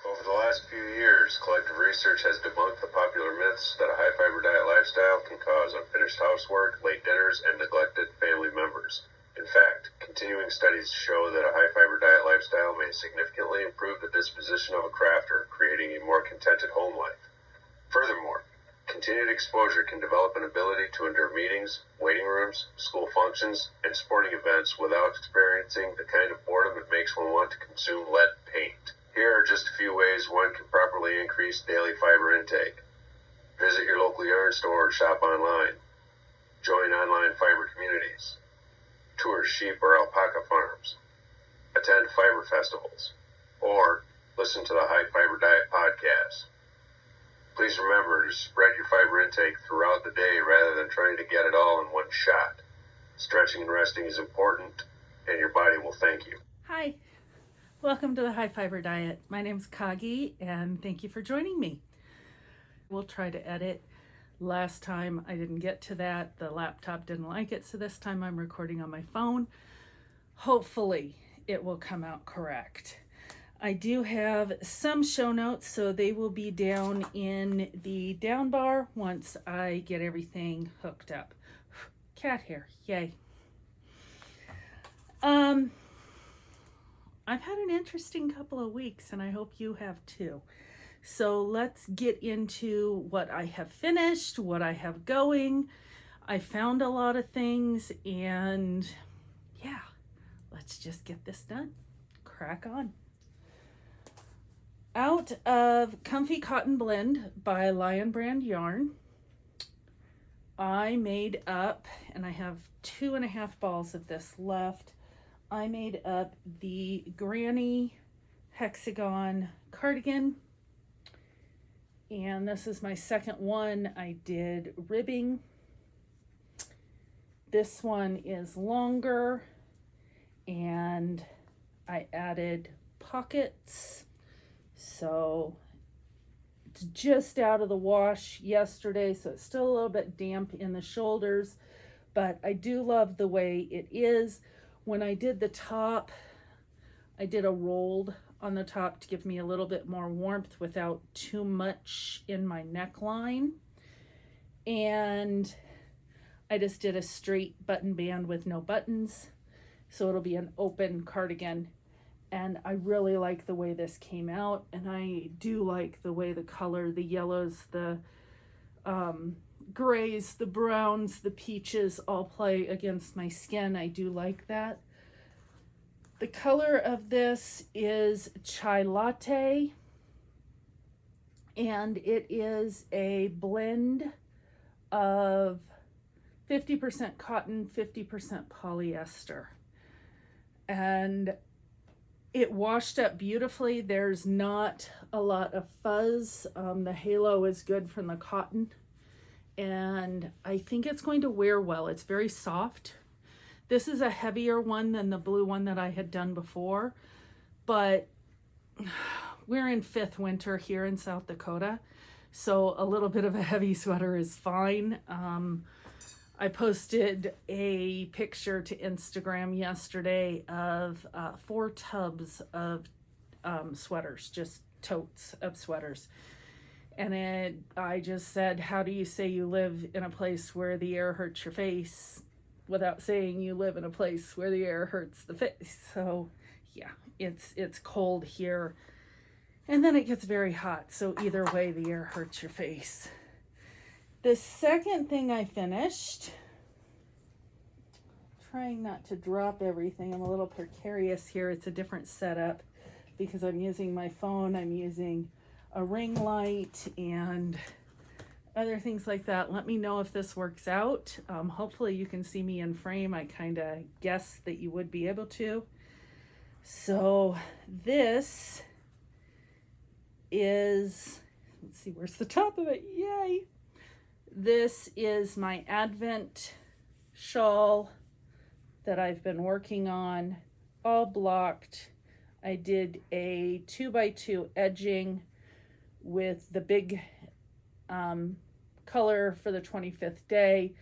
Over the last few years, collective research has debunked the popular myths that a high-fiber diet lifestyle can cause unfinished housework, late dinners, and neglected family members. In fact, continuing studies show that a high-fiber diet lifestyle may significantly improve the disposition of a crafter, creating a more contented home life. Furthermore, continued exposure can develop an ability to endure meetings, waiting rooms, school functions, and sporting events without experiencing the kind of boredom that makes one want to consume lead paint. Here are just a few ways one can properly increase daily fiber intake. Visit your local yarn store or shop online. Join online fiber communities. Tour sheep or alpaca farms. Attend fiber festivals. Or listen to the High Fiber Diet podcast. Please remember to spread your fiber intake throughout the day rather than trying to get it all in one shot. Stretching and resting is important, and your body will thank you. Hi, welcome to the High Fiber Diet. My name's Kagi, and thank you for joining me. We'll try to edit. Last time I didn't get to that. The laptop didn't like it, so this time I'm recording on my phone. Hopefully it will come out correct. I do have some show notes, so they will be down in the down bar once I get everything hooked up. Cat hair, yay. I've had an interesting couple of weeks, and I hope you have too. So let's get into what I have finished, what I have going. I found a lot of things, and yeah, let's just get this done. Crack on. Out of Comfy Cotton Blend by Lion Brand Yarn, I made up, and I have 2.5 balls of this left. I made up the Granny Hexigon Cardigan, and this is my second one. I did ribbing. This one is longer, and I added pockets. So it's just out of the wash yesterday, so it's still a little bit damp in the shoulders, but I do love the way it is. When I did the top, I did a rolled on the top to give me a little bit more warmth without too much in my neckline. And I just did a straight button band with no buttons, so it'll be an open cardigan. And I really like the way this came out, and I do like the way the color, the yellows, the grays, the browns, the peaches all play against my skin. I do like that. The color of this is Chai Latte, and it is a blend of 50% cotton, 50% polyester. And it washed up beautifully. There's not a lot of fuzz. The halo is good from the cotton, and I think it's going to wear well. It's very soft. This is a heavier one than the blue one that I had done before, but we're in 5th winter here in South Dakota, so a little bit of a heavy sweater is fine. I posted a picture to Instagram yesterday of 4 tubs of sweaters, just totes of sweaters. And I just said, how do you say you live in a place where the air hurts your face without saying you live in a place where the air hurts the face? So yeah, it's cold here, and then it gets very hot. So either way, the air hurts your face. The second thing I finished, trying not to drop everything. I'm a little precarious here. It's a different setup because I'm using my phone. I'm using a ring light and other things like that. Let me know if this works out. Hopefully you can see me in frame. I kind of guessed that you would be able to. So this is, let's see, where's the top of it? Yay! This is my Advent shawl that I've been working on, all blocked. I did a 2x2 edging with the big color for the 25th day,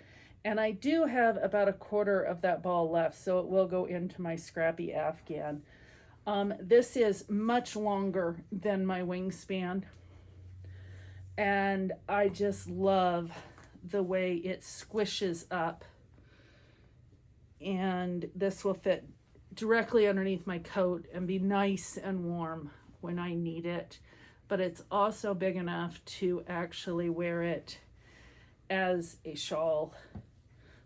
and I do have about 1/4 of that ball left, so it will go into my scrappy Afghan. This is much longer than my wingspan, and I just love the way it squishes up, and this will fit directly underneath my coat and be nice and warm when I need it. But it's also big enough to actually wear it as a shawl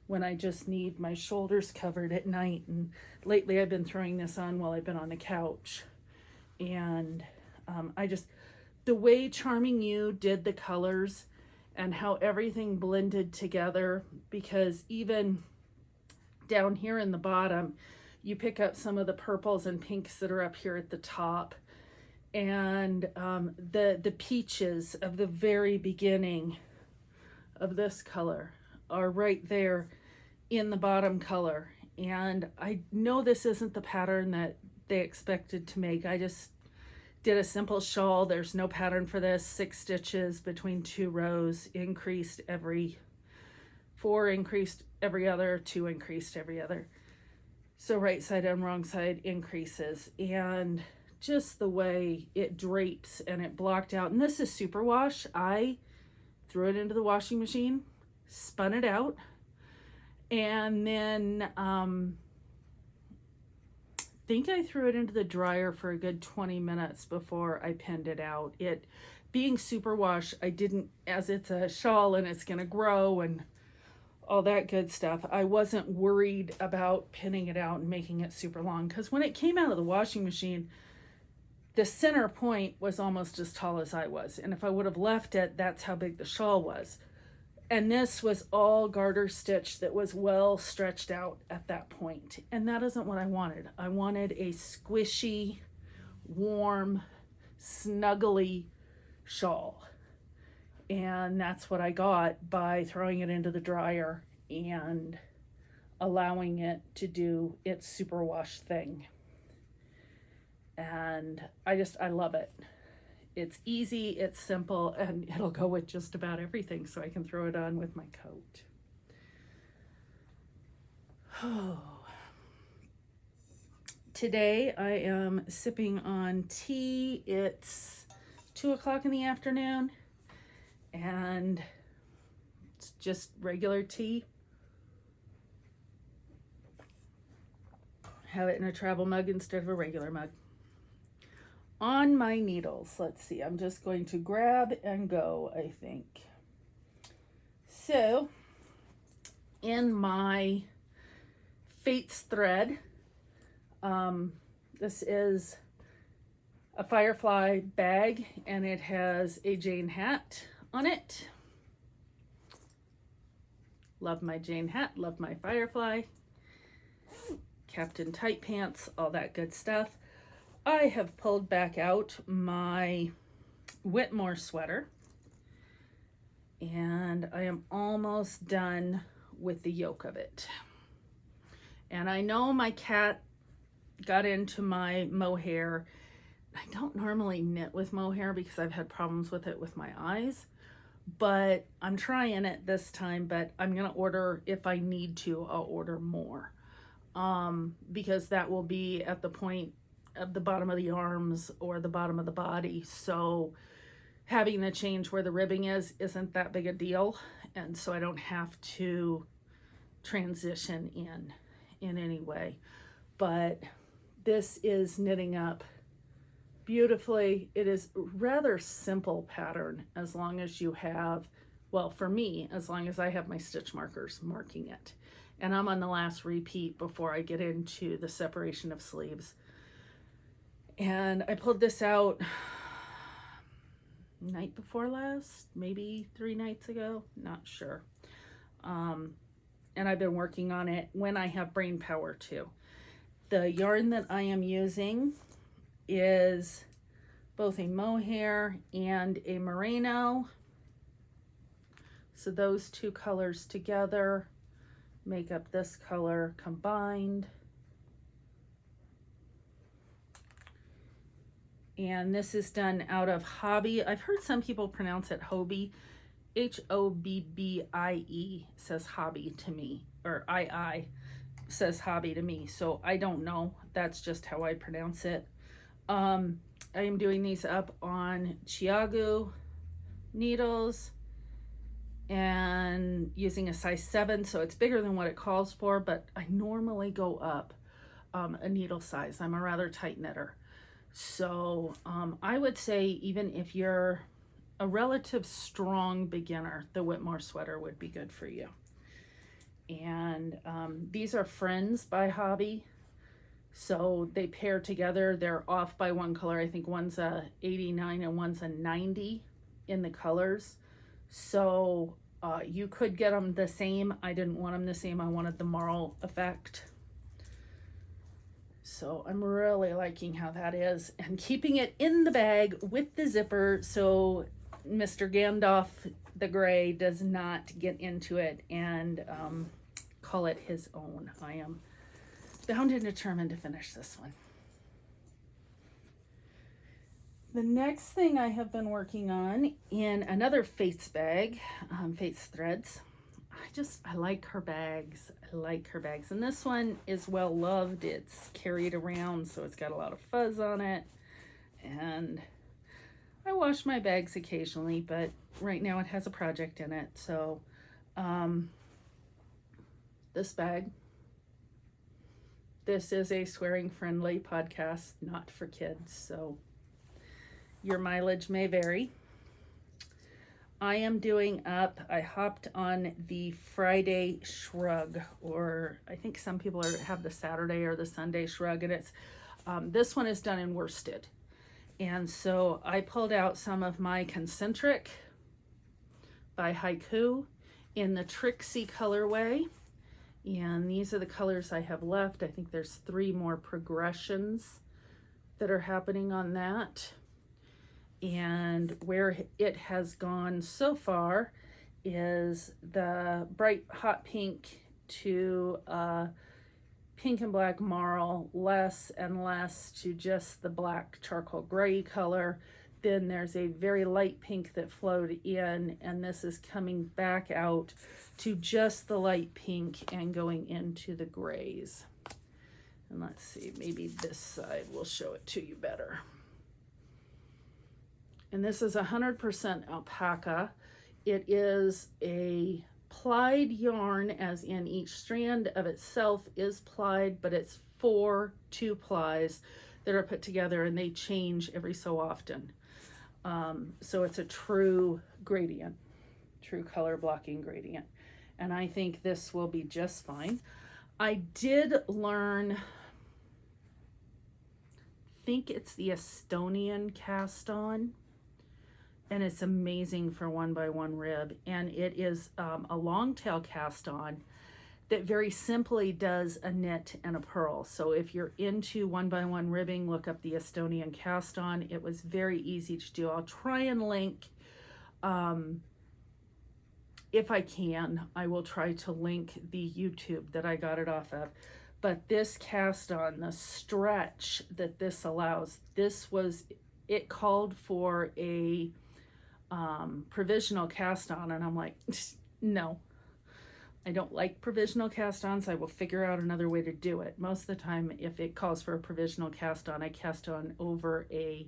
when I just need my shoulders covered at night. And lately I've been throwing this on while I've been on the couch. And the way Charming Ewe did the colors and how everything blended together, because even down here in the bottom, you pick up some of the purples and pinks that are up here at the top. And the peaches of the very beginning of this color are right there in the bottom color. And I know this isn't the pattern that they expected to make. I just did a simple shawl. There's no pattern for this. 6 stitches between 2 rows, increased every 4, increased every other, 2 increased every other. So right side and wrong side increases, and just the way it drapes and it blocked out. And this is superwash. I threw it into the washing machine, spun it out, and then think I threw it into the dryer for a good 20 minutes before I pinned it out. It being superwash, I didn't, as it's a shawl and it's gonna grow and all that good stuff, I wasn't worried about pinning it out and making it super long, because when it came out of the washing machine, the center point was almost as tall as I was, and if I would have left it, that's how big the shawl was. And this was all garter stitch that was well stretched out at that point, and that isn't what I wanted. I wanted a squishy, warm, snuggly shawl, and that's what I got by throwing it into the dryer and allowing it to do its superwash thing. And I love it. It's easy, it's simple, and it'll go with just about everything, so I can throw it on with my coat. Oh. Today I am sipping on tea. It's 2 o'clock in the afternoon, and it's just regular tea. Have it in a travel mug instead of a regular mug. On my needles, let's see, I'm just going to grab and go, I think. So, in my Fates thread, this is a Firefly bag, and it has a Jane hat on it. Love my Jane hat, love my Firefly. Captain Tight Pants, all that good stuff. I have pulled back out my Whitmore sweater, and I am almost done with the yoke of it. And I know my cat got into my mohair. I don't normally knit with mohair because I've had problems with it with my eyes, but I'm trying it this time. But I'm gonna order, if I need to, I'll order more, because that will be at the point of the bottom of the arms or the bottom of the body. So having to change where the ribbing is isn't that big a deal, and so I don't have to transition in any way. But this is knitting up beautifully. It is a rather simple pattern, as long as you have, well, for me, as long as I have my stitch markers marking it. And I'm on the last repeat before I get into the separation of sleeves. And I pulled this out night before last, maybe 3 nights ago, not sure. And I've been working on it when I have brain power too. The yarn that I am using is both a mohair and a merino. So those 2 colors together make up this color combined. And this is done out of Hobbi. I've heard some people pronounce it hobbi. H-O-B-B-I-E says hobby to me, or I. says hobby to me, so I don't know. That's just how I pronounce it. I am doing these up on Chiagu needles and using a size 7, so it's bigger than what it calls for, but I normally go up a needle size. I'm a rather tight knitter. So I would say even if you're a relative strong beginner, the Whitmore sweater would be good for you. And these are Friends by Hobby. So they pair together. They're off by one color. I think one's a 89 and one's a 90 in the colors. So you could get them the same. I didn't want them the same. I wanted the marl effect. So I'm really liking how that is, and keeping it in the bag with the zipper so Mr. Gandalf the Gray does not get into it and call it his own. I am bound and determined to finish this one. The next thing I have been working on in another Faith's bag, Faith's Threads. I like her bags. I like her bags. And this one is well loved. It's carried around, so it's got a lot of fuzz on it. And I wash my bags occasionally, but right now it has a project in it. So this bag, this is a swearing friendly podcast, not for kids, so your mileage may vary. I am doing up, I hopped on the Friday Shrug, or I think some people have the Saturday or the Sunday Shrug, and it's this one is done in worsted. And so I pulled out some of my Concentric by HiKoo in the Trixie colorway. And these are the colors I have left. I think there's 3 more progressions that are happening on that. And where it has gone so far is the bright hot pink to pink and black marl, less and less to just the black charcoal gray color. Then there's a very light pink that flowed in, and this is coming back out to just the light pink and going into the grays. And let's see, maybe this side will show it to you better. And this is 100% alpaca. It is a plied yarn, as in each strand of itself is plied, but it's 4 2-plies that are put together, and they change every so often. So it's a true gradient, true color blocking gradient. And I think this will be just fine. I did learn, I think it's the Estonian cast on, and it's amazing for 1x1 rib. And it is a long tail cast on that very simply does a knit and a purl. So if you're into 1x1 ribbing, look up the Estonian cast on. It was very easy to do. I'll try and link, if I can, I will try to link the YouTube that I got it off of. But this cast on, the stretch that this allows, it called for a provisional cast on, and I'm like, no, I don't like provisional cast ons. I will figure out another way to do it. Most of the time, if it calls for a provisional cast on, I cast on over a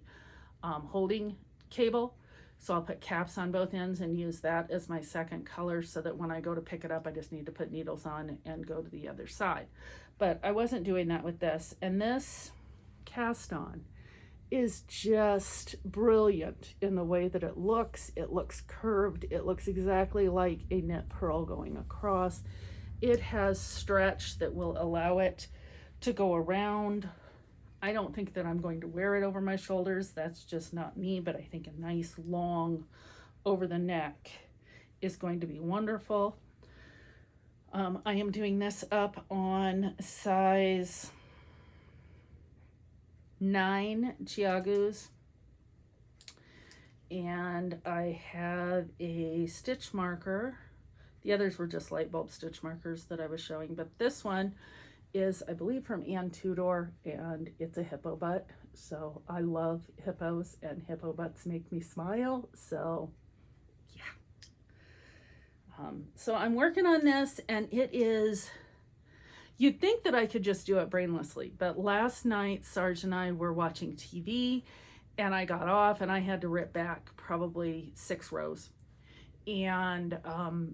holding cable. So I'll put caps on both ends and use that as my second color, so that when I go to pick it up, I just need to put needles on and go to the other side. But I wasn't doing that with this. And this cast on is just brilliant in the way that it looks. It looks curved. It looks exactly like a knit purl going across. It has stretch that will allow it to go around. I don't think that I'm going to wear it over my shoulders. That's just not me, but I think a nice long over the neck is going to be wonderful. I am doing this up on size 9 Chiagus, and I have a stitch marker. The others were just light bulb stitch markers that I was showing, but this one is, I believe, from Ann Tudor, and it's a hippo butt. So I love hippos, and hippo butts make me smile. So yeah. So I'm working on this, and it is, You'd think that I could just do it brainlessly, but last night Sarge and I were watching TV and I got off and I had to rip back probably 6 rows. And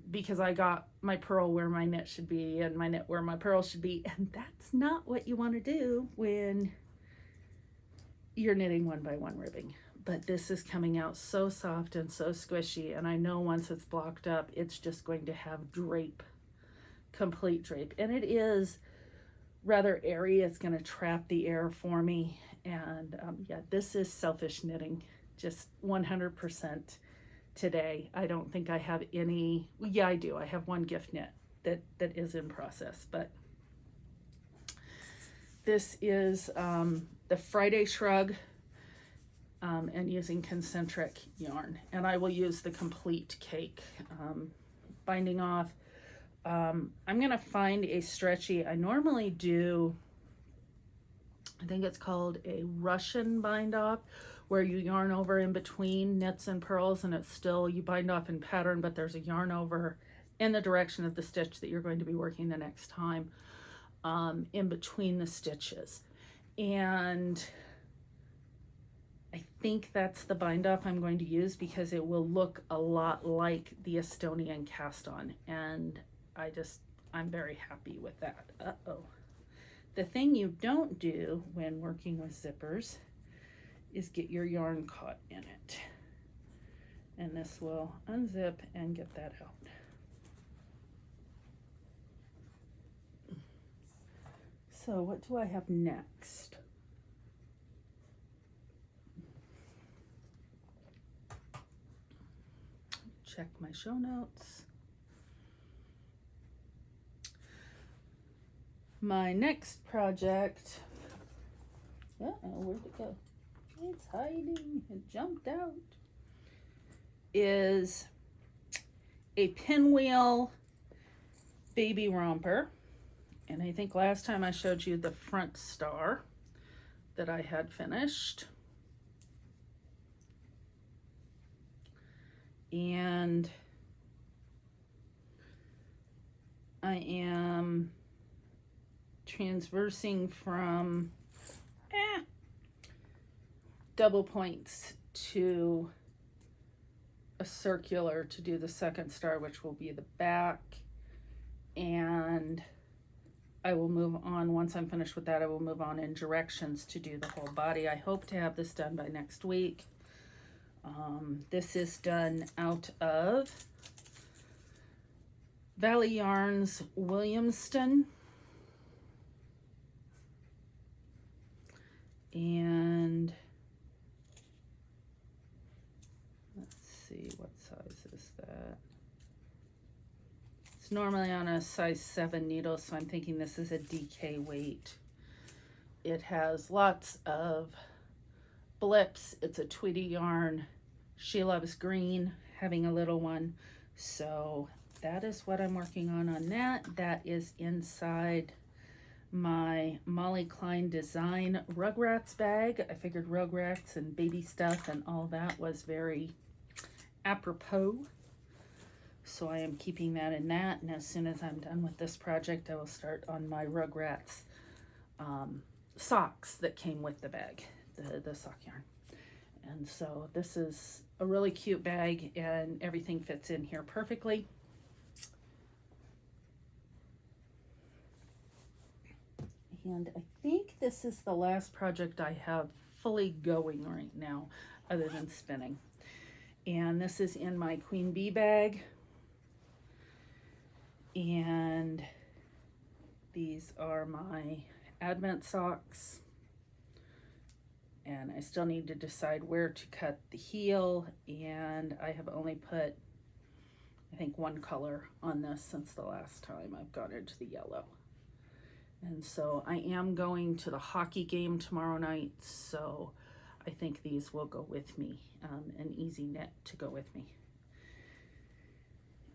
because I got my purl where my knit should be and my knit where my purl should be, and that's not what you want to do when you're knitting 1x1 ribbing. But this is coming out so soft and so squishy, and I know once it's blocked up, it's just going to have drape, complete drape. And it is rather airy. It's going to trap the air for me. And yeah, this is selfish knitting, just 100% today. I don't think I have any, yeah, I do. I have one gift knit that is in process, but this is the Friday Shrug, and using Concentric yarn, and I will use the complete cake binding off. I'm gonna find a stretchy, I normally do, I think it's called a Russian bind off, where you yarn over in between knits and purls, and it's still, you bind off in pattern, but there's a yarn over in the direction of the stitch that you're going to be working the next time, in between the stitches. And I think that's the bind off I'm going to use because it will look a lot like the Estonian cast on, and I'm very happy with that. Uh-oh. The thing you don't do when working with zippers is get your yarn caught in it. And this will unzip and get that out. So what do I have next? Check my show notes. My next project, where'd it go? It's hiding, it jumped out, is a Pinwheel baby romper. And I think last time I showed you the front star that I had finished. And I am transversing from double points to a circular to do the second star, which will be the back. And I will move on, once I'm finished with that, I will move on in directions to do the whole body. I hope to have this done by next week. This is done out of Valley Yarns Williamstown. And let's see, what size is that? It's normally on a size 7 needle, so I'm thinking this is a DK weight. It has lots of blips. It's a Tweety yarn. She loves green, having a little one. So that is what I'm working on that. That is inside my Molly Klein Design Rugrats bag. I figured Rugrats and baby stuff and all that was very apropos. So I am keeping that in that. And as soon as I'm done with this project, I will start on my Rugrats socks that came with the bag, the sock yarn. And so this is a really cute bag and everything fits in here perfectly. And I think this is the last project I have fully going right now, other than spinning. And this is in my Queen Bee bag. And these are my Advent socks. And I still need to decide where to cut the heel, and I have only put, I think, one color on this since the last time I've gone into the yellow. And so I am going to the hockey game tomorrow night, so I think these will go with me, an easy knit to go with me.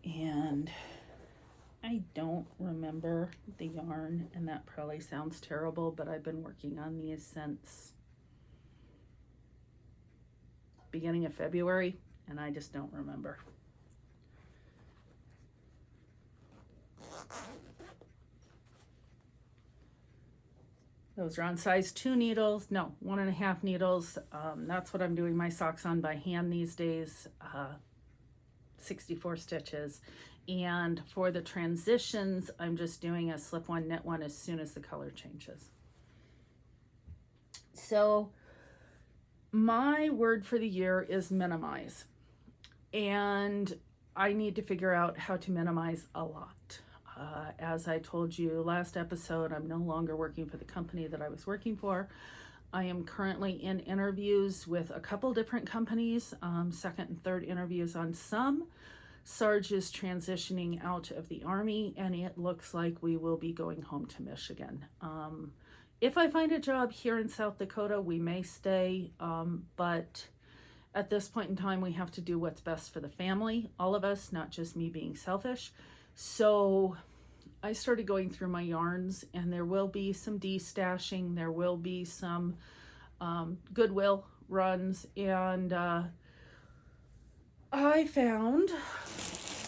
And I don't remember the yarn, and that probably sounds terrible, but I've been working on these since beginning of February, and I just don't remember. Those are on size 2 needles, no, 1.5 needles. That's what I'm doing my socks on by hand these days, 64 stitches. And for the transitions, I'm just doing a slip one, knit one as soon as the color changes. So my word for the year is minimize. And I need to figure out how to minimize a lot. As I told you last episode, I'm no longer working for the company that I was working for. I am currently in interviews with a couple different companies, second and third interviews on some. Sarge is transitioning out of the Army, and it looks like we will be going home to Michigan. If I find a job here in South Dakota, we may stay, but at this point in time, we have to do what's best for the family, all of us, not just me being selfish. So I started going through my yarns, and there will be some destashing, there will be some Goodwill runs, and I found,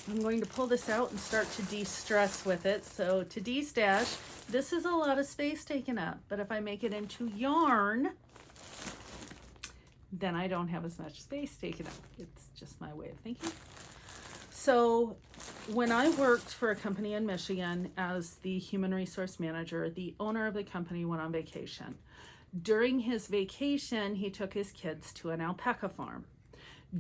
I'm going to pull this out and start to de-stress with it. So to de-stash, this is a lot of space taken up, but if I make it into yarn, then I don't have as much space taken up. It's just my way of thinking. So when I worked for a company in Michigan as the human resource manager, the owner of the company went on vacation. During his vacation, he took his kids to an alpaca farm.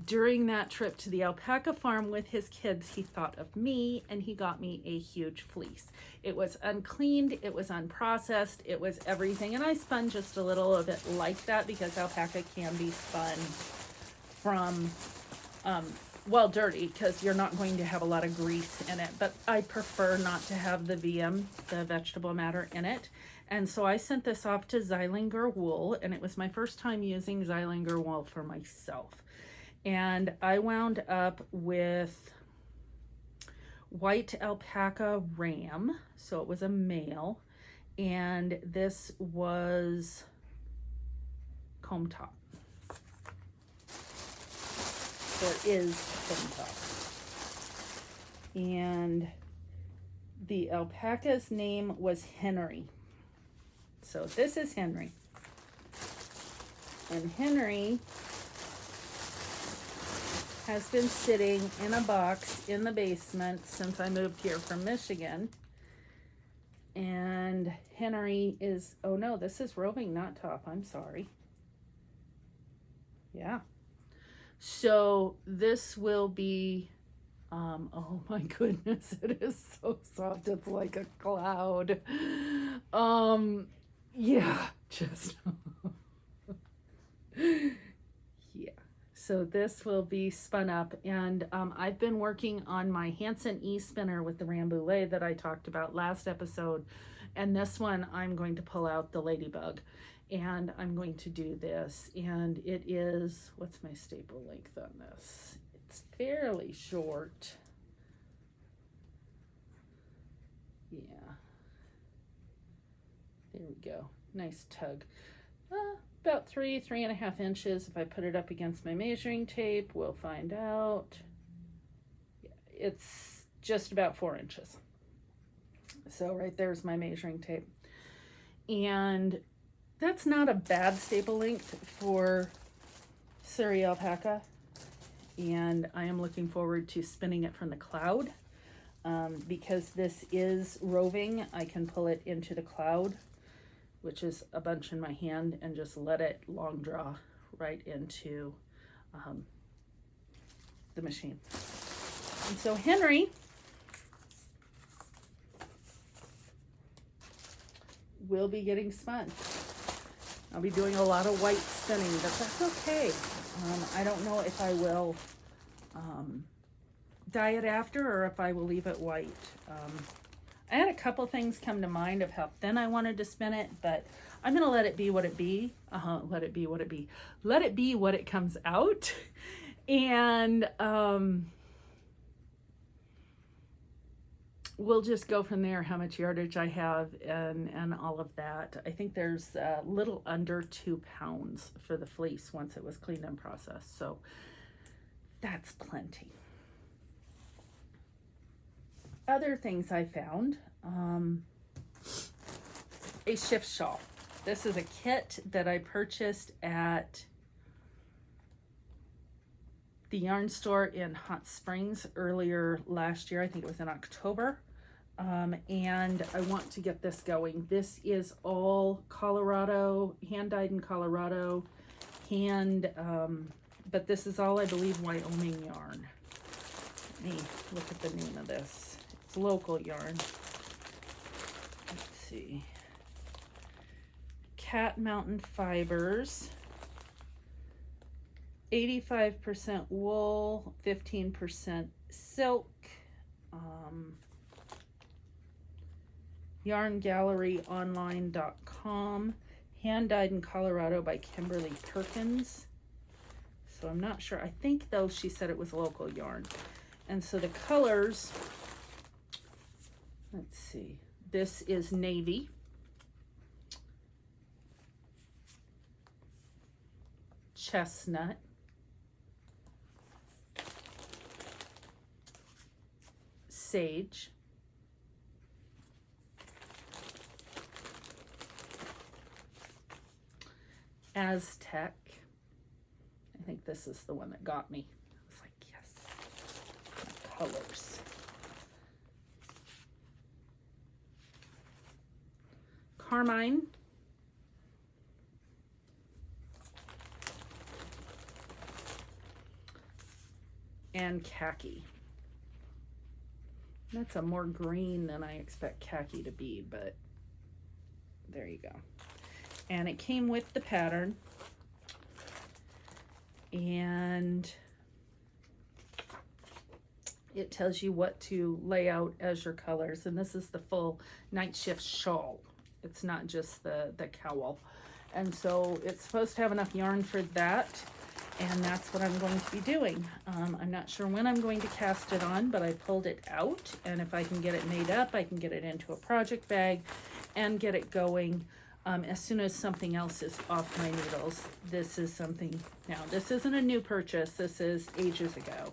During that trip to the alpaca farm with his kids, he thought of me, and he got me a huge fleece. It was uncleaned, it was unprocessed, it was everything. And I spun just a little of it like that because alpaca can be spun from, well, dirty, because you're not going to have a lot of grease in it. But I prefer not to have the VM, the vegetable matter, in it. And so I sent this off to Zylinger Wool, and it was my first time using Zylinger Wool for myself. And I wound up with white alpaca ram, so it was a male, and this was comb top, or is comb top. And the alpaca's name was Henry. So this is Henry. And Henry has been sitting in a box in the basement since I moved here from Michigan. And Henry is, oh no, this is roving, not top, I'm sorry. Yeah. So this will be, oh my goodness, it is so soft, it's like a cloud. Yeah, just, yeah. So this will be spun up, and I've been working on my Hansen espinner with the Rambouillet that I talked about last episode, and this one I'm going to pull out the Ladybug, and I'm going to do this, and it is, what's my staple length on this? It's fairly short. Yeah. There we go. Nice tug. About 3.5 inches. If I put it up against my measuring tape, we'll find out. Yeah, it's just about 4 inches. So right there's my measuring tape. And that's not a bad staple length for Surrey alpaca. And I am looking forward to spinning it from the cloud. Because this is roving, I can pull it into the cloud, which is a bunch in my hand, and just let it long draw right into the machine. And so Henry will be getting spun. I'll be doing a lot of white spinning, but that's okay. I don't know if I will dye it after or if I will leave it white. I had a couple things come to mind of how thin I wanted to spin it, but I'm going to let it be what it be. Let it be what it be. Let it be what it comes out. And we'll just go from there, how much yardage I have and all of that. I think there's a little under 2 pounds for the fleece once it was cleaned and processed. So that's plenty. Other things I found, a shift shawl. This is a kit that I purchased at the yarn store in Hot Springs earlier last year. I think it was in October. And I want to get this going. This is all Colorado, hand dyed in Colorado, but this is all, I believe, Wyoming yarn. Let me look at the name of this. It's local yarn. Let's see. Cat Mountain Fibers. 85% wool, 15% silk. YarnGalleryOnline.com. Hand dyed in Colorado by Kimberly Perkins. So I'm not sure. I think though she said it was local yarn. And so the colors, let's see. This is navy. Chestnut. Sage. Aztec. I think this is the one that got me. I was like, yes, my colors. Carmine. And khaki. That's a more green than I expect khaki to be, but there you go. And it came with the pattern, and it tells you what to lay out as your colors. And this is the full night shift shawl. It's not just the cowl. And so it's supposed to have enough yarn for that. And that's what I'm going to be doing. I'm not sure when I'm going to cast it on, but I pulled it out. And if I can get it made up, I can get it into a project bag and get it going as soon as something else is off my needles. This is something, now this isn't a new purchase. This is ages ago.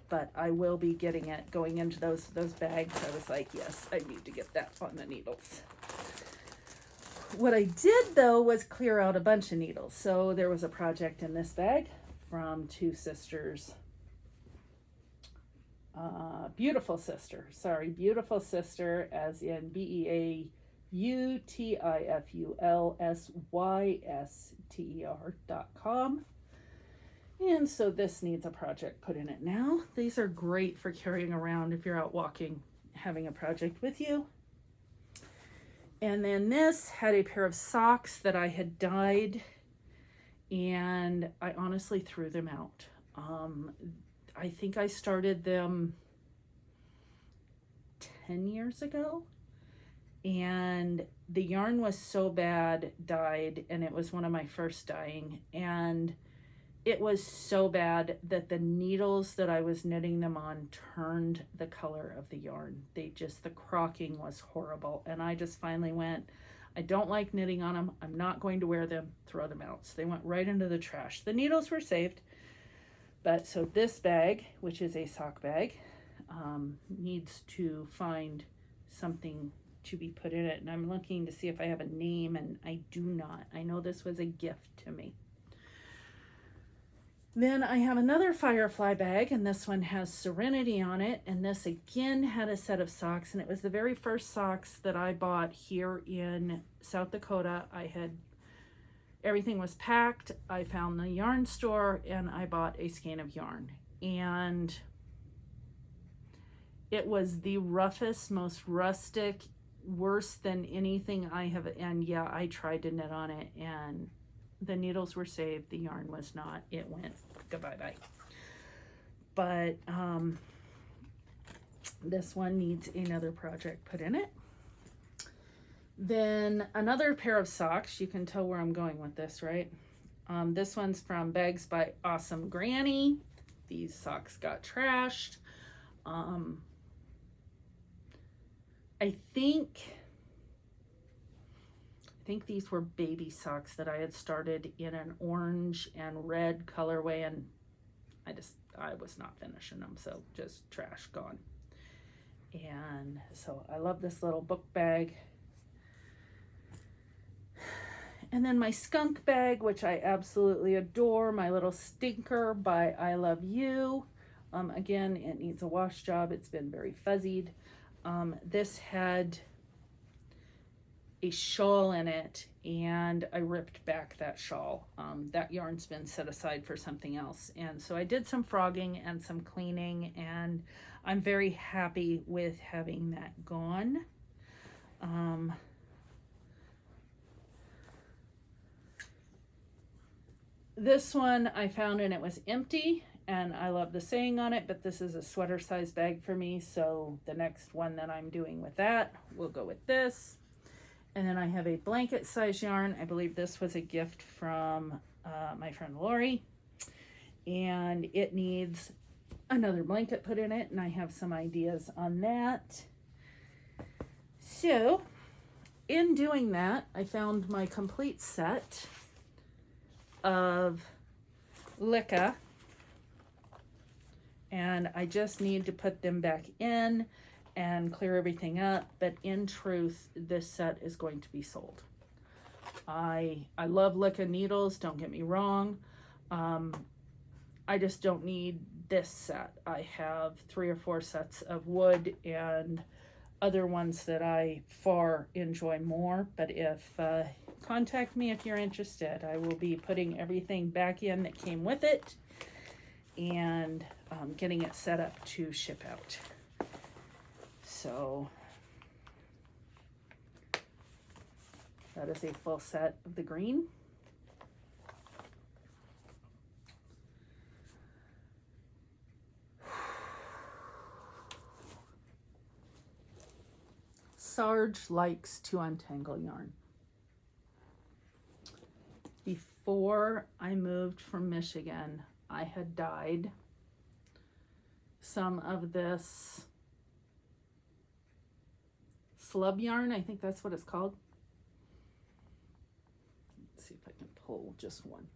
But I will be getting it going into those bags. I was like, yes, I need to get that on the needles. What I did though was clear out a bunch of needles. So there was a project in this bag from two sisters. Beautiful Sister, as in BeautifulSyster.com. And so this needs a project put in it now. These are great for carrying around if you're out walking, having a project with you. And then this had a pair of socks that I had dyed, and I honestly threw them out. I think I started them 10 years ago, and the yarn was so bad dyed, and it was one of my first dyeing, and it was so bad that the needles that I was knitting them on turned the color of the yarn. The crocking was horrible. And I just finally went, I don't like knitting on them. I'm not going to wear them, throw them out. So they went right into the trash. The needles were saved. But so this bag, which is a sock bag, needs to find something to be put in it. And I'm looking to see if I have a name, and I do not. I know this was a gift to me. Then I have another Firefly bag, and this one has Serenity on it, and this again had a set of socks, and it was the very first socks that I bought here in South Dakota. Everything was packed. I found the yarn store, and I bought a skein of yarn, and it was the roughest, most rustic, worse than anything I have, and yeah, I tried to knit on it, and the needles were saved, the yarn was not. It went goodbye-bye. But this one needs another project put in it. Then another pair of socks. You can tell where I'm going with this, right? This one's from Bags by Awesome Granny. These socks got trashed. I think these were baby socks that I had started in an orange and red colorway, and I was not finishing them, so just trash, gone. And so I love this little book bag. And then my skunk bag, which I absolutely adore, my little stinker by I Love You. Again, it needs a wash job. It's been very fuzzied. This had a shawl in it, and I ripped back that shawl. That yarn's been set aside for something else. And so I did some frogging and some cleaning, and I'm very happy with having that gone. This one I found and it was empty, and I love the saying on it, but this is a sweater size bag for me, so the next one that I'm doing with that will go with this. And then I have a blanket size yarn. I believe this was a gift from my friend Lori, and it needs another blanket put in it, and I have some ideas on that. So in doing that, I found my complete set of Licca, and I just need to put them back in and clear everything up, but in truth, this set is going to be sold. I love Licca needles, don't get me wrong. I just don't need this set. I have 3 or 4 sets of wood and other ones that I far enjoy more, but if contact me if you're interested. I will be putting everything back in that came with it and getting it set up to ship out. So that is a full set of the green. Sarge likes to untangle yarn. Before I moved from Michigan, I had dyed some of this slub yarn. I think that's what it's called. Let's see if I can pull just one.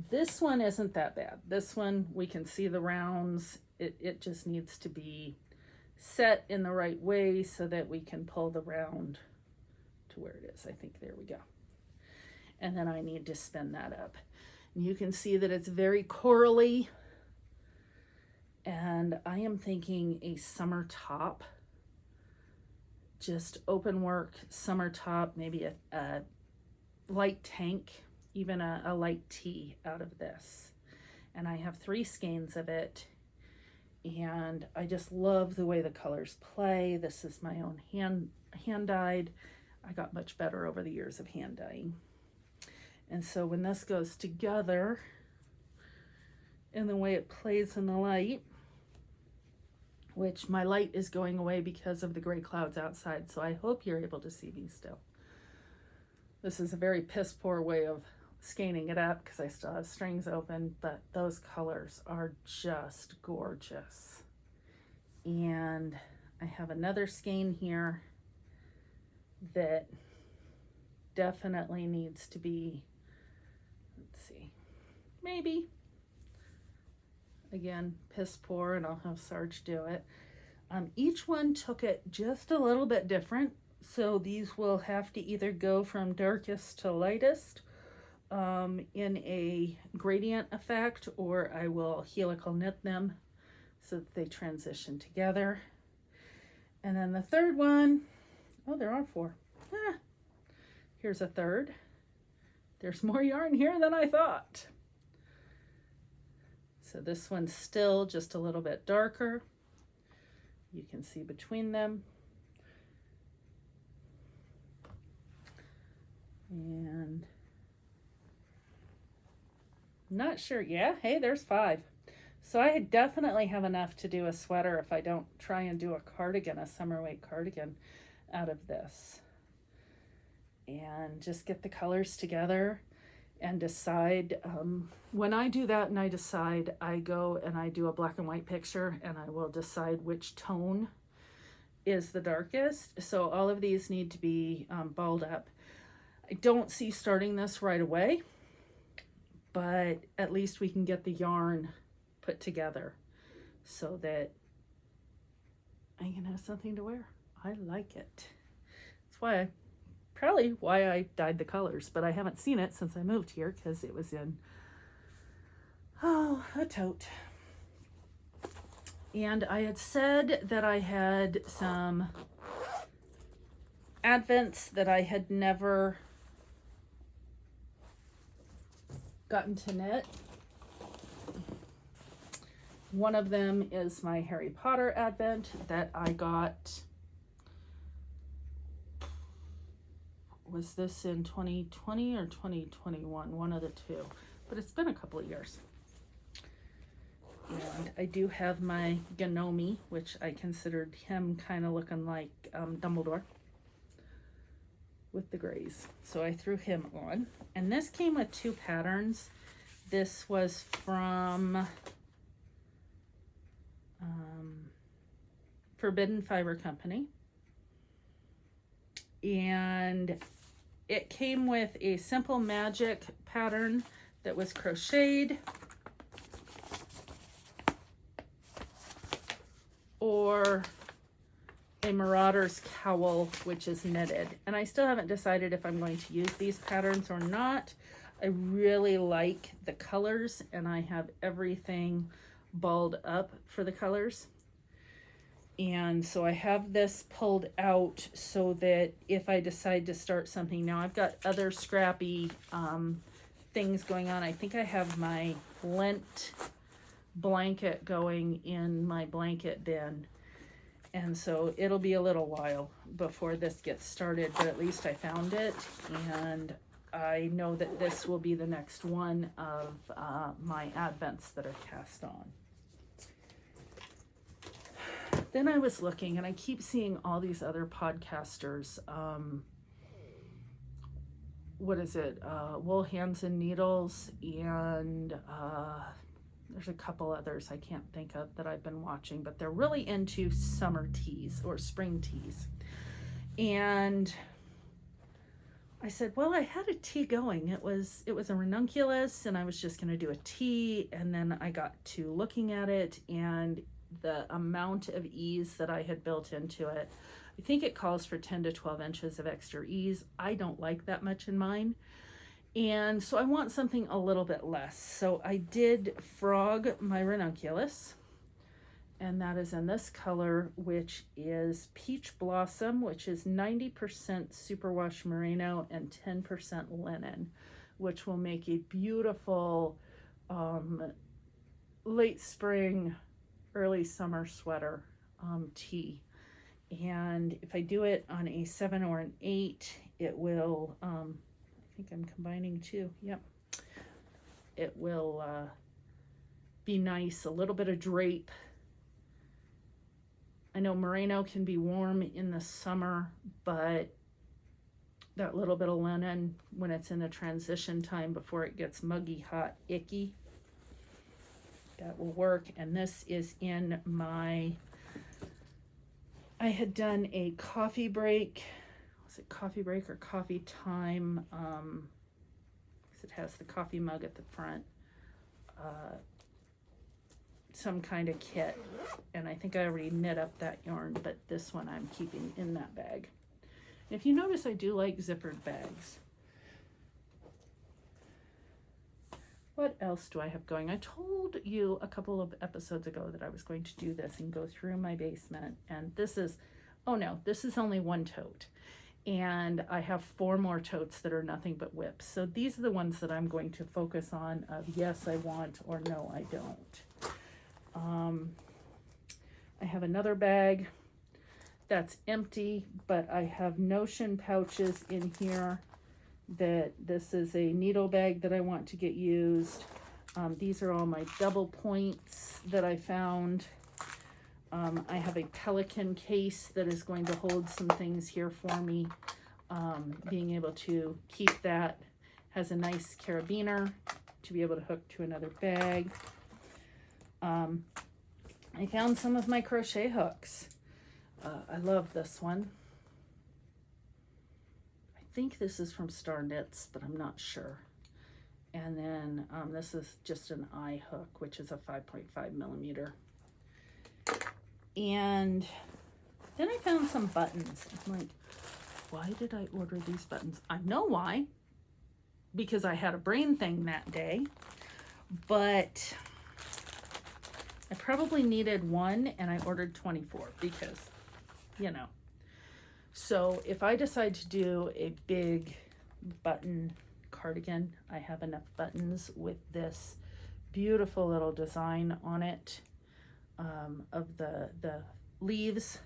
This one isn't that bad. This one, we can see the rounds. It just needs to be set in the right way so that we can pull the round to where it is. I think there we go. And then I need to spin that up. And you can see that it's very corally. And I am thinking a summer top. Just open work summer top, maybe a light tank, even a light tee out of this. And I have 3 skeins of it. And I just love the way the colors play. This is my own hand dyed. I got much better over the years of hand dyeing. And so when this goes together and the way it plays in the light, which my light is going away because of the gray clouds outside, so I hope you're able to see me still. This is a very piss poor way of scanning it up because I still have strings open, but those colors are just gorgeous. And I have another skein here that definitely needs to be, let's see, maybe, again, piss poor, and I'll have Sarge do it. Each one took it just a little bit different, so these will have to either go from darkest to lightest in a gradient effect, or I will helical knit them so that they transition together. And then the third one, oh, there are 4. Here's a third. There's more yarn here than I thought. So this one's still just a little bit darker. You can see between them. And not sure. Yeah, hey, there's 5. So I definitely have enough to do a sweater if I don't try and do a cardigan, a summer weight cardigan out of this. And just get the colors together and decide. When I do that and I decide, I go and I do a black and white picture, and I will decide which tone is the darkest. So all of these need to be balled up. I don't see starting this right away, but at least we can get the yarn put together so that I can have something to wear. I like it. That's why I probably why I dyed the colors, but I haven't seen it since I moved here because it was in, a tote. And I had said that I had some advents that I had never gotten to knit. One of them is my Harry Potter advent that I got, was this in 2020 or 2021? One of the two, but it's been a couple of years. And I do have my Gnome, which I considered him kind of looking like Dumbledore with the grays. So I threw him on. And this came with two patterns. This was from Forbidden Fiber Company. And it came with a Simple Magic pattern that was crocheted, or a Marauder's Cowl, which is knitted. And I still haven't decided if I'm going to use these patterns or not. I really like the colors, and I have everything balled up for the colors. And so I have this pulled out so that if I decide to start something now, I've got other scrappy things going on. I think I have my lint blanket going in my blanket bin. And so it'll be a little while before this gets started, but at least I found it. And I know that this will be the next one of my advents that are cast on. Then I was looking, and I keep seeing all these other podcasters. What is it? Wool Hansen Needles, and there's a couple others I can't think of that I've been watching, but they're really into summer teas or spring teas. And I said, well, I had a tea going. It was a ranunculus, and I was just going to do a tea. And then I got to looking at it, and the amount of ease that I had built into it, I think it calls for 10 to 12 inches of extra ease. I don't like that much in mine. And so I want something a little bit less. So I did frog my ranunculus, and that is in this color, which is Peach Blossom, which is 90% superwash merino and 10% linen, which will make a beautiful late spring, early summer sweater tee. And if I do it on a 7 or an 8, it will, I think I'm combining two, yep. It will be nice, a little bit of drape. I know merino can be warm in the summer, but that little bit of linen when it's in the transition time before it gets muggy, hot, icky, that will work. And this is in my, I had done a coffee break. Was it coffee break or coffee time? Because it has the coffee mug at the front. Some kind of kit. And I think I already knit up that yarn, but this one I'm keeping in that bag. And if you notice, I do like zippered bags. What else do I have going? I told you a couple of episodes ago that I was going to do this and go through my basement. And this is, oh no, this is only one tote. And I have 4 more totes that are nothing but WIPs. So these are the ones that I'm going to focus on of yes, I want, or no, I don't. I have another bag that's empty, but I have notion pouches in here. That this is a needle bag that I want to get used. These are all my double points that I found. I have a pelican case that is going to hold some things here for me. Being able to keep that, has a nice carabiner to be able to hook to another bag. I found some of my crochet hooks. I love this one. I think this is from Star Knits, but I'm not sure. And then this is just an eye hook, which is a 5.5 millimeter. And then I found some buttons. I'm like, why did I order these buttons? I know why, because I had a brain thing that day, but I probably needed one and I ordered 24 because, you know. So if I decide to do a big button cardigan, I have enough buttons with this beautiful little design on it of the leaves.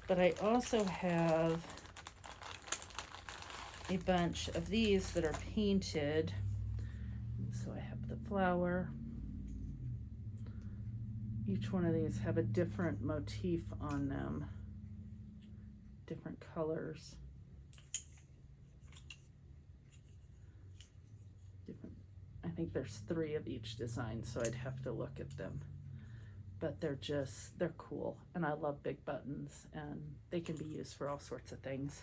But I also have a bunch of these that are painted. So I have the flower. Each one of these have a different motif on them, different colors. I think there's 3 of each design, so I'd have to look at them. But they're cool, and I love big buttons, and they can be used for all sorts of things.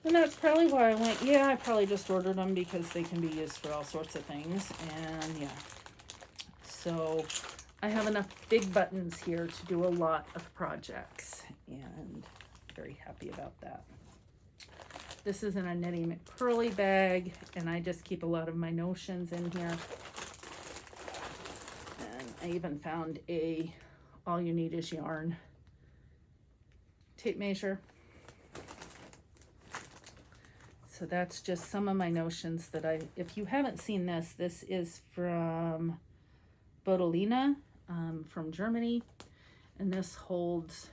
And that's probably why I went, yeah, I probably just ordered them because they can be used for all sorts of things, and yeah. So I have enough big buttons here to do a lot of projects, and very happy about that. This is in a Knitting McPurley bag, and I just keep a lot of my notions in here. And I even found a all you need is yarn tape measure. So that's just some of my notions that if you haven't seen this, this is from Bodolina from Germany, and this holds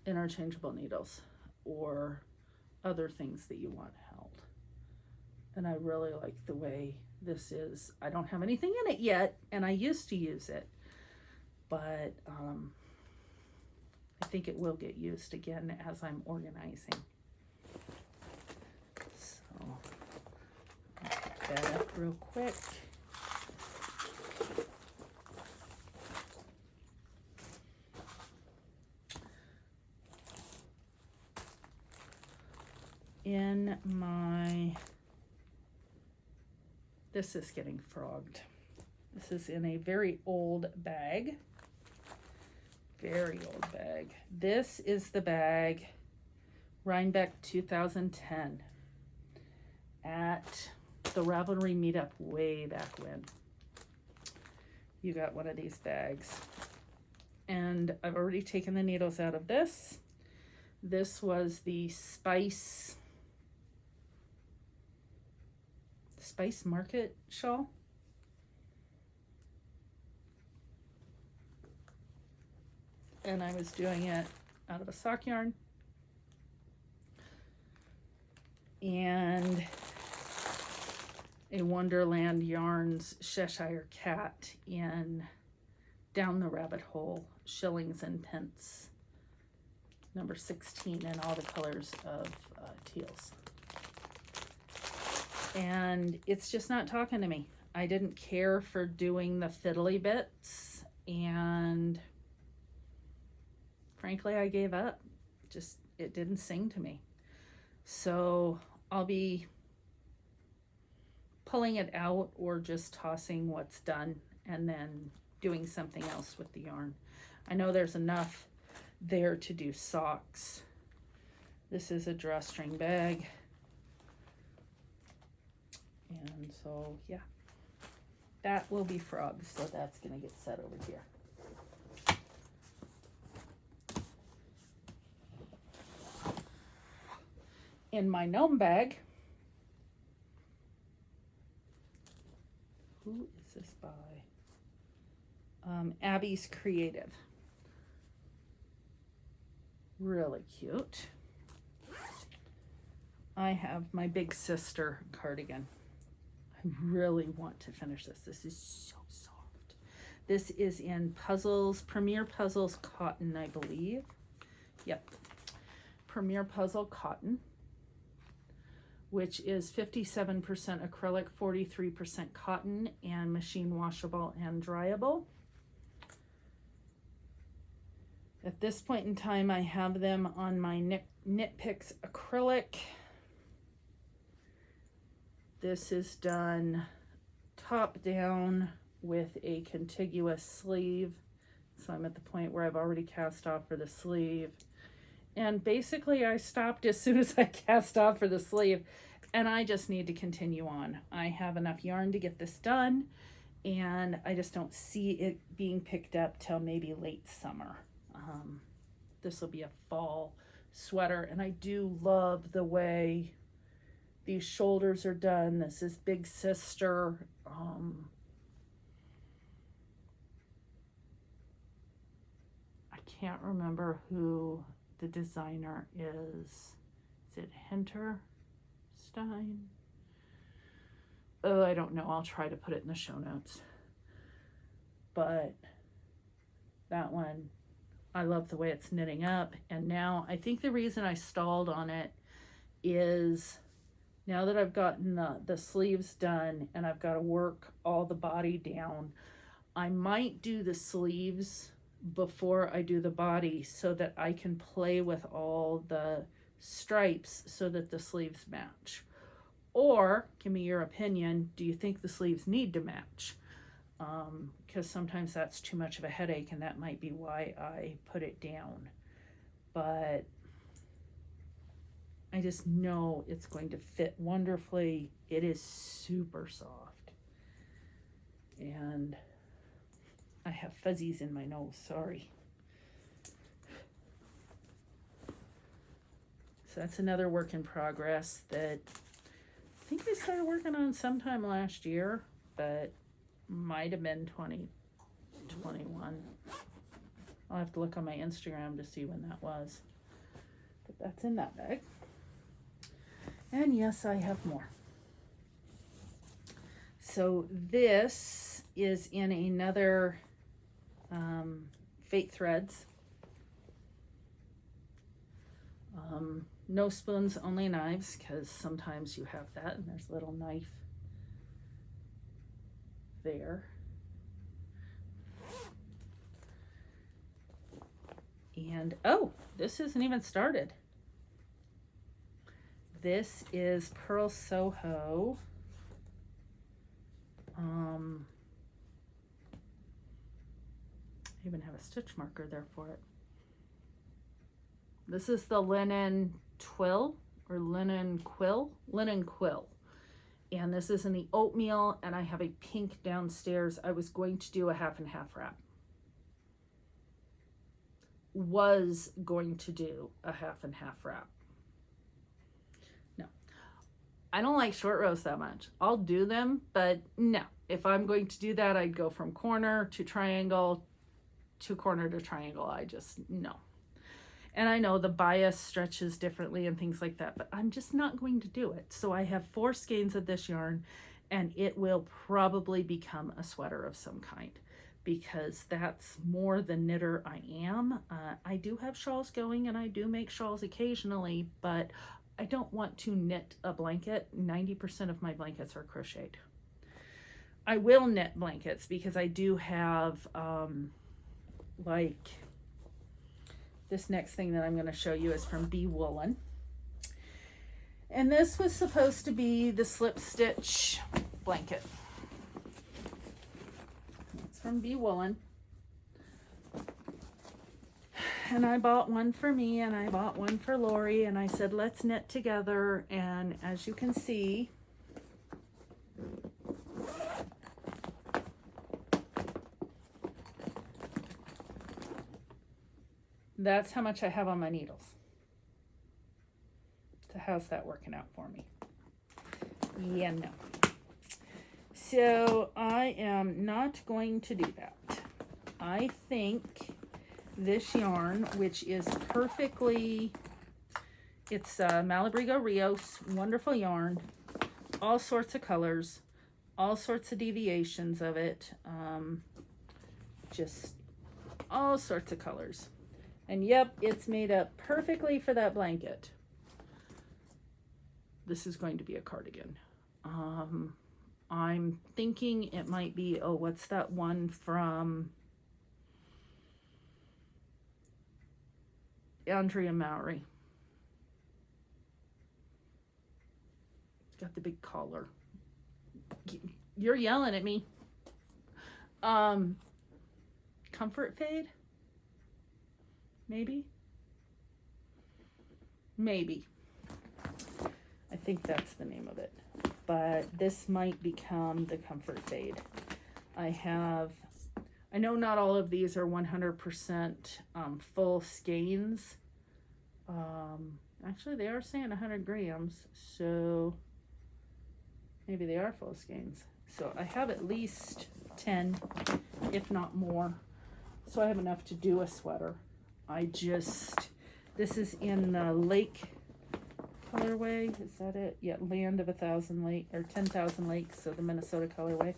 interchangeable needles or other things that you want held. And I really like the way this is. I don't have anything in it yet, and I used to use it, but I think it will get used again as I'm organizing. So I'll pick that up real quick. In my, this is getting frogged. This is in a very old bag. Very old bag. This is the bag Rhinebeck 2010 at the Ravelry meetup way back when. You got one of these bags. And I've already taken the needles out of this. This was the Spice Market shawl. And I was doing it out of a sock yarn. And a Wonderland Yarns Cheshire Cat in Down the Rabbit Hole, shillings and pence, number 16, in all the colors of teals. And it's just not talking to me. I didn't care for doing the fiddly bits, and frankly, I gave up. Just, it didn't sing to me. So I'll be pulling it out or just tossing what's done and then doing something else with the yarn. I know there's enough there to do socks. This is a drawstring bag. And so, yeah, that will be frogs. So that's going to get set over here. In my gnome bag, who is this by? Abby's Creative. Really cute. I have my big sister cardigan. I really want to finish this. This is so soft. This is in Puzzles, Premier Puzzles Cotton, I believe. Yep. Premier Puzzle Cotton, which is 57% acrylic, 43% cotton, and machine washable and dryable. At this point in time, I have them on my Knit Picks acrylic. This is done top down with a contiguous sleeve. So I'm at the point where I've already cast off for the sleeve. And basically I stopped as soon as I cast off for the sleeve, and I just need to continue on. I have enough yarn to get this done, and I just don't see it being picked up till maybe late summer. This will be a fall sweater, and I do love the way these shoulders are done. This is Big Sister. I can't remember who the designer is. Is it Hinterstein? Oh, I don't know. I'll try to put it in the show notes. But that one, I love the way it's knitting up. And now I think the reason I stalled on it is now that I've gotten the sleeves done and I've got to work all the body down, I might do the sleeves before I do the body so that I can play with all the stripes so that the sleeves match. Or give me your opinion, do you think the sleeves need to match? Because sometimes that's too much of a headache, and that might be why I put it down. But I just know it's going to fit wonderfully. It is super soft. And I have fuzzies in my nose, sorry. So that's another work in progress that I think I started working on sometime last year, but might have been 2021. I'll have to look on my Instagram to see when that was. But that's in that bag. And yes, I have more. So this is in another Fate Threads. No spoons, only knives, because sometimes you have that, and there's a little knife there. And oh, this isn't even started. This is Pearl Soho. I even have a stitch marker there for it. This is the linen twill or linen quill. And this is in the oatmeal, and I have a pink downstairs. I was going to do a half and half wrap. Was going to do a half and half wrap. No, I don't like short rows that much. I'll do them, but no. If I'm going to do that, I'd go from corner to triangle to corner to triangle. I just, no. And I know the bias stretches differently and things like that, but I'm just not going to do it. So I have 4 skeins of this yarn, and it will probably become a sweater of some kind, because that's more the knitter I am. I do have shawls going, and I do make shawls occasionally, but I don't want to knit a blanket. 90% of my blankets are crocheted. I will knit blankets because I do have like this next thing that I'm going to show you is from Woolen. And this was supposed to be the slip stitch blanket. It's from Woolen. And I bought one for me, and I bought one for Lori, and I said, let's knit together. And as you can see, that's how much I have on my needles. So how's that working out for me? Yeah, no. So I am not going to do that. I think this yarn, which is perfectly, it's Malabrigo Rios, wonderful yarn, all sorts of colors, all sorts of deviations of it, just all sorts of colors. And yep, it's made up perfectly for that blanket. This is going to be a cardigan. I'm thinking it might be, oh, what's that one from Andrea Mowry? It's got the big collar. You're yelling at me. Comfort Fade? Maybe? maybe. I think that's the name of it. But this might become the Comfort Fade. I know not all of these are 100% full skeins. Actually, they are saying 100 grams, so maybe they are full skeins. So I have at least 10, if not more. So I have enough to do a sweater. This is in the lake colorway, is that it? Yeah, Land of 1,000 Lake, or 10,000 Lakes, so the Minnesota colorway.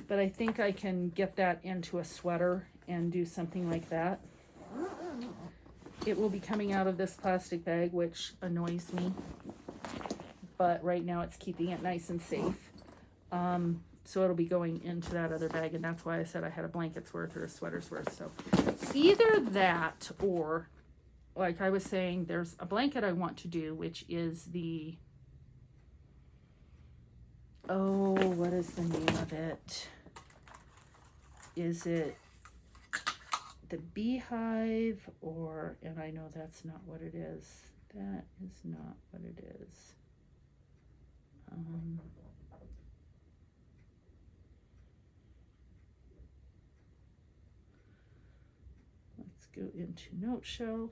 But I think I can get that into a sweater and do something like that. It will be coming out of this plastic bag, which annoys me. But right now it's keeping it nice and safe. So it'll be going into that other bag, and that's why I said I had a blanket's worth or a sweater's worth. So either that, or like I was saying, there's a blanket I want to do, which is the, oh, what is the name of it? Is it the Beehive, or, and I know that's not what it is. That is not what it is. Let's go into Note Shelf.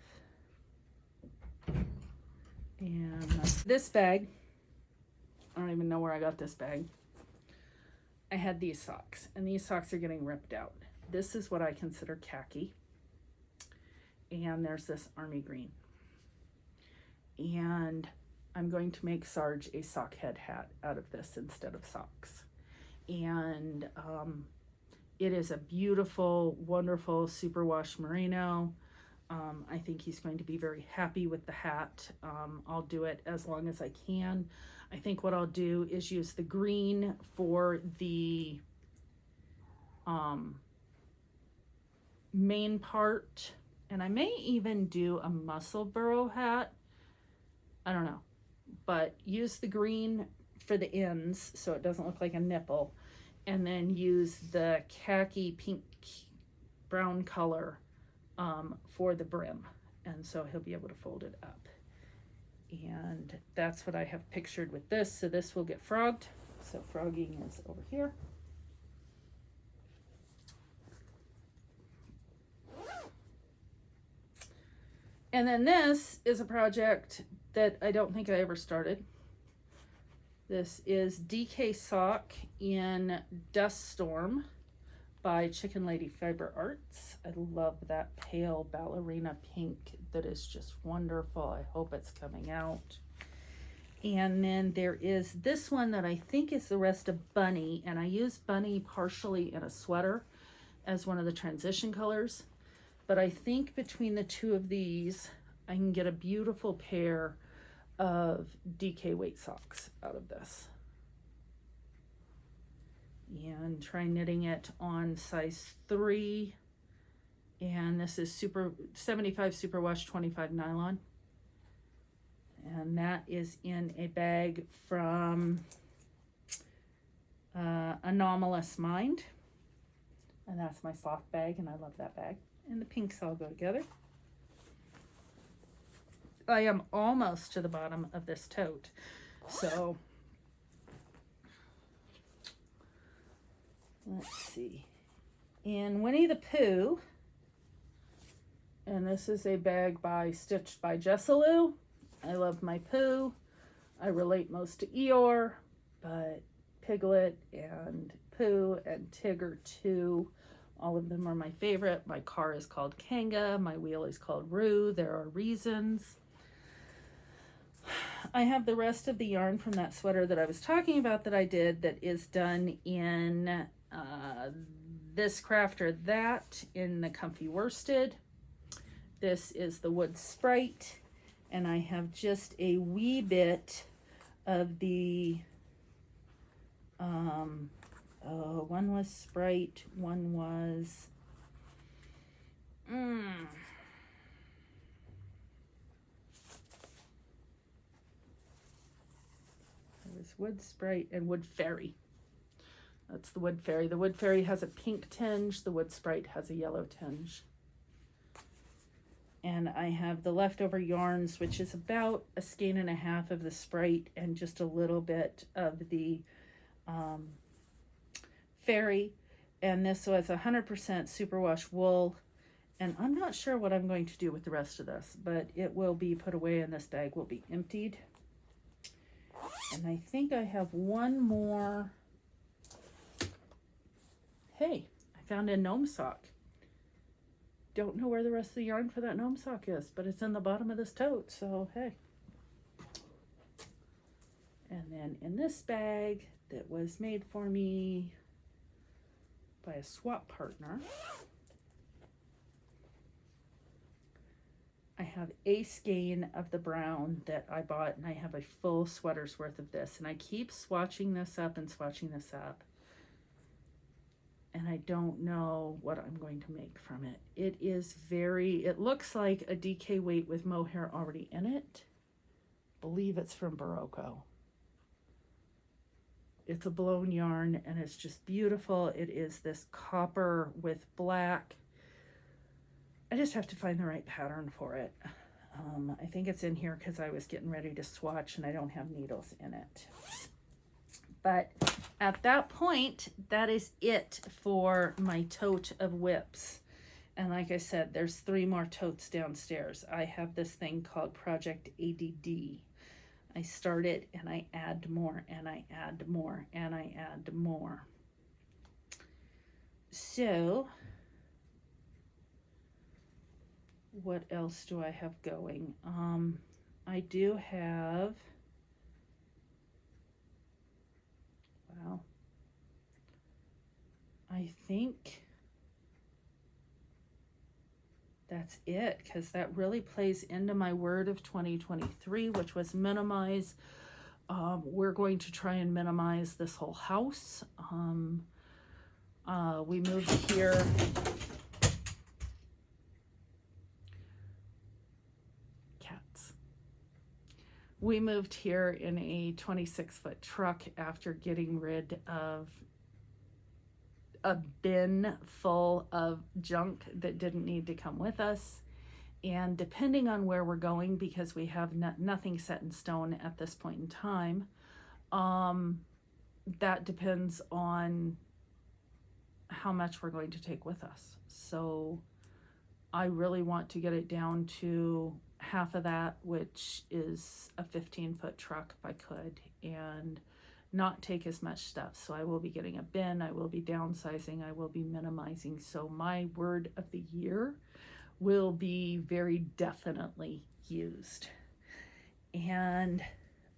And this bag, I don't even know where I got this bag. I had these socks, and these socks are getting ripped out. This is what I consider khaki. And there's this army green. And I'm going to make Sarge a sock head hat out of this instead of socks. And it is a beautiful, wonderful superwash merino. I think he's going to be very happy with the hat. I'll do it as long as I can. I think what I'll do is use the green for the main part, and I may even do a muscle burrow hat. I don't know, but use the green for the ends so it doesn't look like a nipple, and then use the khaki pink brown color for the brim, and so he'll be able to fold it up. And that's what I have pictured with this. So this will get frogged. So frogging is over here. And then this is a project that I don't think I ever started. This is DK Sock in Dust Storm by Chicken Lady Fiber Arts. I love that pale ballerina pink that is just wonderful. I hope it's coming out. And then there is this one that I think is the rest of Bunny, and I use Bunny partially in a sweater as one of the transition colors. But I think between the two of these, I can get a beautiful pair of DK weight socks out of this. And try knitting it on size 3. And this is 75 superwash, 25 nylon. And that is in a bag from Anomalous Mind. And that's my soft bag, and I love that bag. And the pinks all go together. I am almost to the bottom of this tote. So let's see. In Winnie the Pooh, and this is a bag stitched by Jessalou. I love my Pooh. I relate most to Eeyore, but Piglet and Pooh and Tigger too. All of them are my favorite. My car is called Kanga. My wheel is called Roo. There are reasons. I have the rest of the yarn from that sweater that I was talking about that I did that is done in this craft or that in the Comfy Worsted. This is the Wood Sprite, and I have just a wee bit of the one was Sprite, one was it was Wood Sprite and Wood Fairy. That's the Wood Fairy. The Wood Fairy has a pink tinge. The Wood Sprite has a yellow tinge. And I have the leftover yarns, which is about a skein and a half of the Sprite and just a little bit of the Fairy. And this was 100% superwash wool. And I'm not sure what I'm going to do with the rest of this, but it will be put away and this bag will be emptied. And I think I have one more. Hey, I found a Gnome Sock. Don't know where the rest of the yarn for that Gnome Sock is, but it's in the bottom of this tote, so hey. And then in this bag that was made for me by a swap partner, I have a skein of the brown that I bought, and I have a full sweater's worth of this, and I keep swatching this up and swatching this up, and I don't know what I'm going to make from it. It looks like a DK weight with mohair already in it. I believe it's from Barocco. It's a blown yarn and it's just beautiful. It is this copper with black. I just have to find the right pattern for it. I think it's in here because I was getting ready to swatch and I don't have needles in it. But at that point, that is it for my tote of WIPs. And like I said, there's 3 more totes downstairs. I have this thing called Project ADD. I start it and I add more and I add more and I add more. So what else do I have going? I do have, wow, I think that's it, because that really plays into my word of 2023, which was minimize. We're going to try and minimize this whole house. We moved here. Cats. We moved here in a 26-foot truck after getting rid of a bin full of junk that didn't need to come with us. And depending on where we're going, because we have nothing set in stone at this point in time, that depends on how much we're going to take with us. So I really want to get it down to half of that, which is a 15-foot truck if I could, and not take as much stuff. So I will be getting a bin, I will be downsizing, I will be minimizing. So my word of the year will be very definitely used. And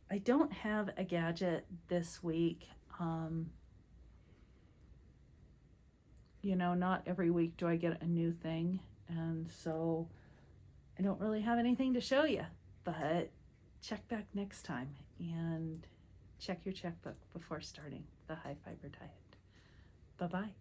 I don't have a gadget this week. You know, not every week do I get a new thing, and so I don't really have anything to show you, but check back next time and check your checkbook before starting the high fiber diet. Bye-bye.